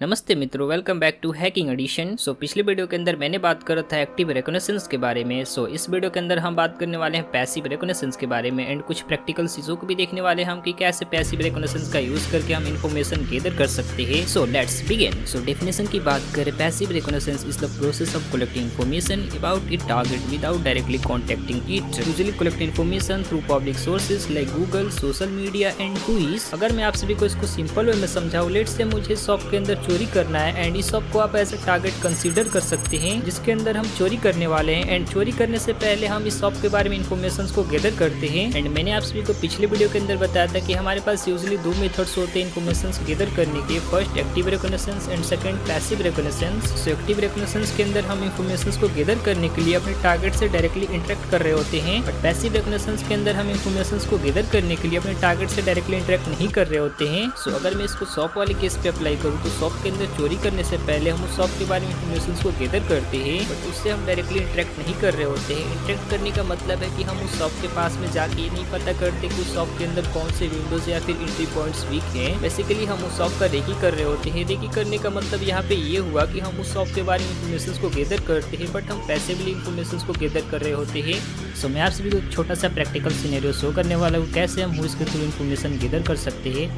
नमस्ते मित्रों, welcome back to hacking edition. पिछले वीडियो के अंदर मैंने बात करा था एक्टिव रिकॉग्निशंस के बारे में। इस वीडियो के अंदर हम बात करने वाले हैं पैसिव रिकॉग्निशंस के बारे में एंड कुछ प्रैक्टिकल चीज़ों को भी देखने वाले हैं हम कि कैसे पैसिव रिकॉग्निशंस का यूज़ करके हम इन्फॉर्मेशन गैदर कर सकते हैं। Let's begin. डेफिनेशन की बात करें, passive recognitions is the process of collecting information about it target without directly contacting it. Usually collect information through public sources like Google, social media and whois. अगर मैं आप सभी को इसको सिंपल वे में समझाऊं, लेट्स से मुझे shop के अंदर चोरी करना है एंड इस शॉप को आप एज ए टारगेट कंसीडर कर सकते हैं जिसके अंदर हम चोरी करने वाले हैं। एंड चोरी करने से पहले हम इस शॉप के बारे में इन्फॉर्मेशन को गैदर करते हैं। एंड मैंने आप सभी को पिछले वीडियो के अंदर बताया था कि हमारे पास यूजुअली दो मेथड्स होते हैं इन्फॉर्मेशन गैदर करने के। First active recognitions and second passive recognitions. Active recognitions के अंदर हम इन्फॉर्मेशन को गैदर करने के लिए अपने टारगेट से डायरेक्टली इंटरेक्ट कर रहे होते हैं, बट पैसिव रिकॉग्निशंस के अंदर हम इन्फॉर्मेशन को गैदर करने के लिए अपने टारगेट से डायरेक्टली इंटरेक्ट नहीं कर रहे होते हैं। अगर मैं इसको शॉप वाले केस पे अप्लाई करूँ तो शॉप के अंदर चोरी करने से पहले हम उस शॉप के बारे में इन्फॉर्मेशन को गैदर करते हैं, बट उससे हम डायरेक्टली इंटरेक्ट नहीं कर रहे होते हैं। इंटरेक्ट करने का मतलब है कि हम उस शॉप के पास में जाके ये नहीं पता करते कि उस शॉप के अंदर कौन से विंडोज या फिर एंट्री पॉइंट्स वीक हैं। बेसिकली हम उस शॉप का रेकी कर रहे होते हैं। रेकी करने का मतलब यहाँ पे ये हुआ कि हम उस शॉप के बारे में इन्फॉर्मेशन को गैदर करते हैं, बट हम पैसिवली इन्फॉर्मेशन को गैदर कर रहे होते हैं। मैं आप सभी को एक छोटा सा प्रैक्टिकल सिनेरियो शो करने वाला हूँ कैसे हम हुईज के थ्रू इन्फॉर्मेशन गैदर कर सकते हैं।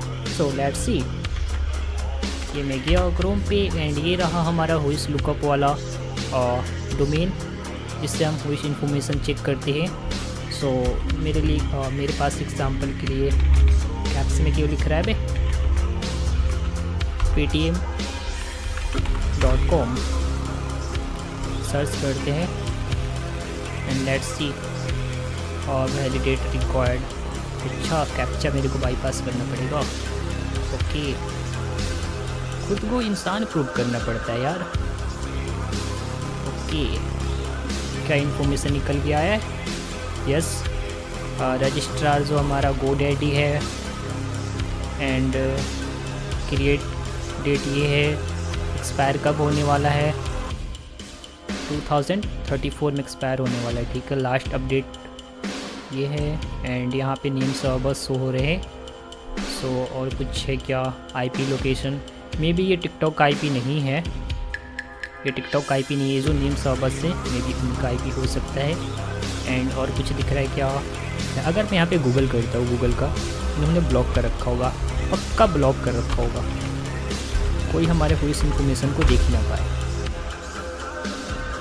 Let's see. ये मैं गया क्रोम पे एंड ये रहा हमारा हुईज लुकअप वाला डोमेन जिससे हम हुईज इन्फॉर्मेशन चेक करते हैं। मेरे लिए मेरे पास एग्जांपल के लिए कैप्स में क्यों लिख रहा है paytm.com सर्च करते हैं एंड लेट्स सी और वैलिडेट रिक्वायर्ड। अच्छा, कैप्चा मेरे को बाईपास करना पड़ेगा। ओके, खुद को इंसान प्रूव करना पड़ता है यार। ओके, क्या इन्फॉर्मेशन निकल के आया है? यस, रजिस्ट्रार जो हमारा GoDaddy है एंड क्रिएट डेट ये है, एक्सपायर कब होने वाला है? 2034 में एक्सपायर होने वाला है। ठीक है, लास्ट अपडेट ये है एंड यहाँ पे नेम सर्वर्स शो हो रहे हैं। और कुछ है क्या? IP लोकेशन मे बी ये टिकटॉक IP नहीं है, ये टिकटॉक IP नहीं है। जो नेम सर्वर्स से मे बी उनका IP हो सकता है। एंड और कुछ दिख रहा है क्या? अगर मैं यहाँ पे गूगल करता हूँ, गूगल का इन्होंने ब्लॉक कर रखा होगा, पक्का ब्लॉक कर रखा होगा, कोई हमारे हुई इस इन्फॉर्मेशन को देख ना पाए।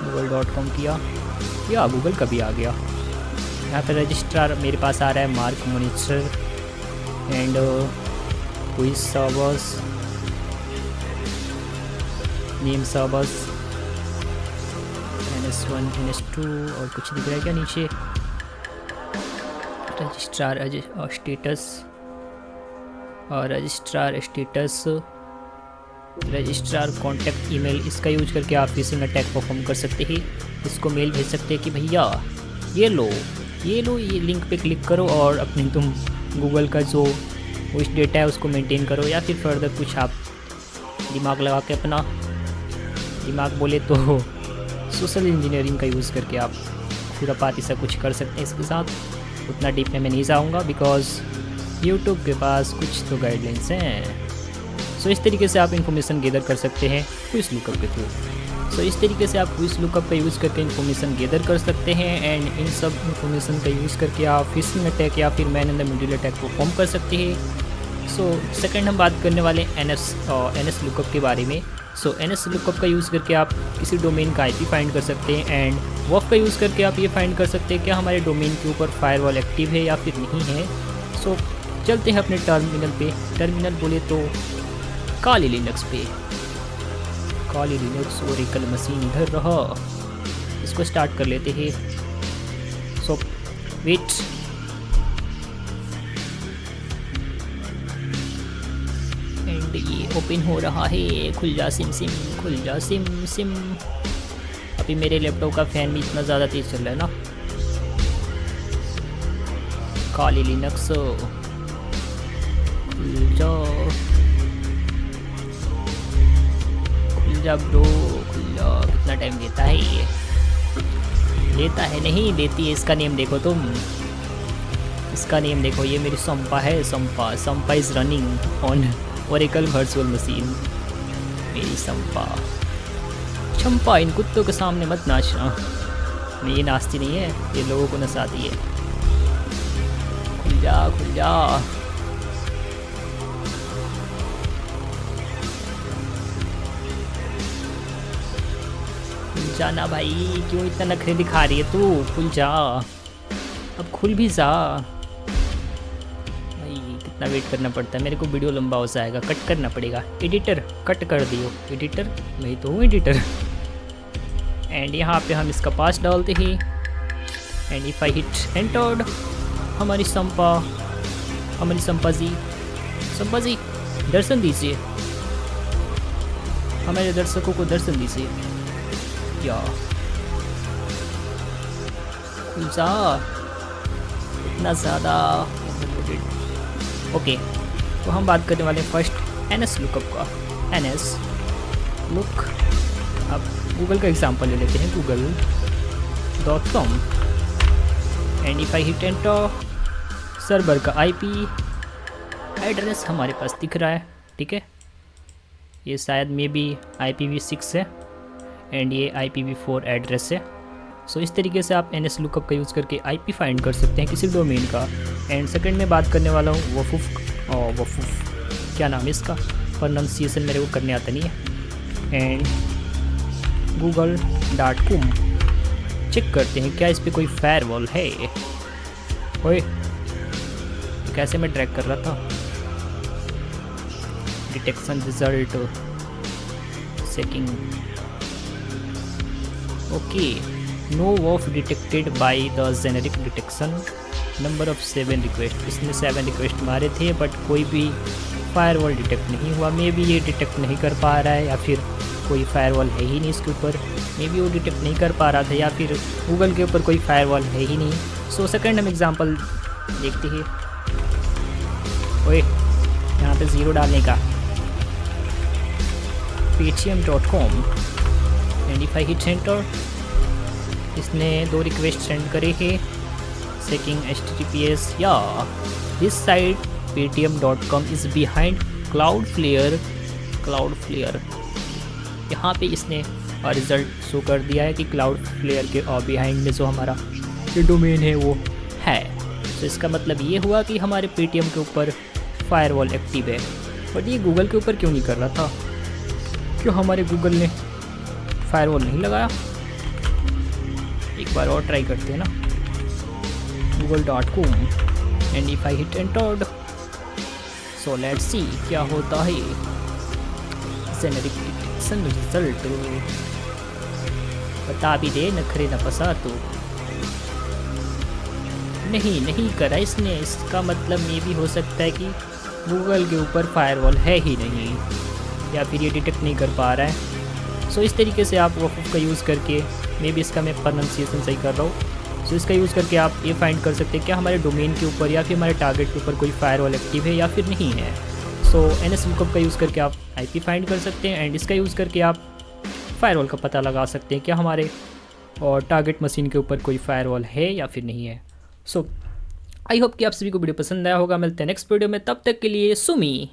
google.com किया या गूगल का भी आ गया। यहाँ पे रजिस्ट्रार मेरे पास आ रहा है मार्क मोनिटर एंड हुई servers, name servers NS1 NS2 और कुछ दिख रहा है क्या नीचे? रजिस्ट्रार स्टेटस और registrar status, registrar contact email, इसका यूज करके आप फिशिंग अटैक परफॉर्म कर सकते हैं। इसको मेल भेज सकते हैं कि भैया ये लो ये लिंक पे क्लिक करो और अपनी तुम गूगल का जो उस डेटा है उसको मेंटेन करो, या फिर फर्दर कुछ आप दिमाग लगा के अपना दिमाग बोले तो सोशल इंजीनियरिंग का यूज़ करके आप खुरापाती सा कुछ कर सकते हैं इसके साथ। उतना डीप में मैं नहीं जाऊँगा बिकॉज यूट्यूब के पास कुछ तो गाइडलाइंस हैं। इस तरीके से आप इन्फॉर्मेशन गैदर कर सकते हैं हुईज लुकअप के थ्रू। इस तरीके से आप हुईज लुकअप का यूज़ करके इन्फॉर्मेशन गैदर कर सकते हैं एंड इन सब इन्फॉर्मेशन का यूज़ करके आप फिशिंग अटैक या फिर man in the middle attack perform कर सकते हैं। सेकंड हम बात करने वाले हैं NS लुकअप के बारे में। NS लुकअप का यूज़ करके आप किसी डोमेन का IP फाइंड कर सकते हैं एंड WAF का यूज़ करके आप ये फाइंड कर सकते हैं क्या हमारे डोमेन के ऊपर फायरवॉल एक्टिव है या फिर नहीं है। चलते हैं अपने टर्मिनल पे। टर्मिनल बोले तो काली लिनक्स पे, काली लिनक्स ओरेकल मशीन इधर रहा, इसको स्टार्ट कर लेते हैं। वेट, एंड ये ओपन हो रहा है। खुल जा सिम, खुल जा सिम। अभी मेरे लैपटॉप का फैन भी इतना ज़्यादा तेज़ चल रहा है ना। काली लिनक्स खुल जा ब्रो, खुल जा। कितना टाइम लेता है ये? लेता है नहीं, देती है। इसका नेम देखो तुम, इसका नेम देखो, ये मेरी संपा है। Sampa is running on Oracle virtual machine मेरी संपा चंपा, इन कुत्तों के सामने मत नाचना। नहीं, ये नाचती नहीं है, ये लोगों को नचाती है। खुल जा खुल जा। खुल जा ना भाई, क्यों इतना नखरे दिखा रही है तू? खुल जा, अब खुल भी जा भाई। कितना वेट करना पड़ता है मेरे को, वीडियो लंबा हो जाएगा, कट करना पड़ेगा। एडिटर कट कर दियो। एडिटर, मैं तो हूँ एडिटर। एंड यहाँ पे हम इसका पास डालते ही, and if I hit entered, हमारी संपा जी दर्शन दीजिए, हमारे दर्शकों को दर्शन दीजिए। या खुल जा, इतना ज़्यादा। ओके, तो हम बात करने वाले हैं फर्स्ट NS लुकअप का। NS लुक, अब गूगल का एग्जांपल ले लेते हैं, google.com। And if I hit enter, server का IP एड्रेस हमारे पास दिख रहा है, ठीक है। ये शायद मे बी IPv6 है एंड ये IPv4 एड्रेस है। सो इस तरीके से आप NS लुकअप का यूज़ करके IP फाइंड कर सकते हैं किसी डोमेन का। एंड सेकंड में बात करने वाला हूँ वफूफ, क्या नाम है इसका, प्रोनाउंसिएशन मेरे को करने आता नहीं है। एंड google.com चेक करते हैं क्या इस पर कोई फायरवॉल है। ओए, कैसे मैं ट्रैक कर रहा था। Detection result checking. Okay, no वॉफ detected by the generic detection, number of 7 request. इसने 7 रिक्वेस्ट मारे थे बट कोई भी फायरवॉल डिटेक्ट नहीं हुआ। मे बी ये डिटेक्ट नहीं कर पा रहा है या फिर कोई फायरवॉल है ही नहीं इसके ऊपर। मे बी वो डिटेक्ट नहीं कर पा रहा था या फिर गूगल के ऊपर कोई फायरवॉल है ही नहीं। सो सेकंड हम एग्जांपल देखते हैं। ओए, यहाँ पे 0 डालने का। paytm.com and if I hit enter, इसने 2 रिक्वेस्ट सेंड करे हैं। चेकिंग HTTPS, या this site paytm.com is behind Cloudflare। यहाँ पे इसने रिज़ल्ट शो कर दिया है कि Cloudflare के बिहाइंड में जो हमारा ये डोमेन है वो है। तो इसका मतलब ये हुआ कि हमारे Paytm के ऊपर फायरवॉल एक्टिव है। बट ये गूगल के ऊपर क्यों नहीं कर रहा था? क्यों हमारे गूगल ने फायरवॉल नहीं लगाया? एक बार और ट्राई करते हैं ना, google.com and if I hit entered, so let's see क्या होता है। जेनेरिक डिटेक्शन रिजल्ट, बता भी दे, नखरे न फंसा तो। नहीं करा इसने। इसका मतलब ये भी हो सकता है कि गूगल के ऊपर फायरवॉल है ही नहीं या फिर ये डिटेक्ट नहीं कर पा रहा है। सो इस तरीके से आप वफूफ का यूज़ करके, मे बी इसका मैं प्रोनाउंसिएशन सही कर रहा हूँ, सो इसका यूज़ करके आप ये फाइंड कर सकते हैं क्या हमारे डोमेन के ऊपर या फिर हमारे टारगेट के ऊपर कोई फायरवॉल एक्टिव है या फिर नहीं है। सो NS लुकअप का यूज़ करके आप IP फाइंड कर सकते हैं एंड इसका यूज़ करके आप फायरवॉल का पता लगा सकते हैं क्या हमारे और टारगेट मशीन के ऊपर कोई फायरवॉल है या फिर नहीं है। सो आई होप कि आप सभी को वीडियो पसंद आया होगा। मिलते हैं नेक्स्ट वीडियो में, तब तक के लिए सुमी।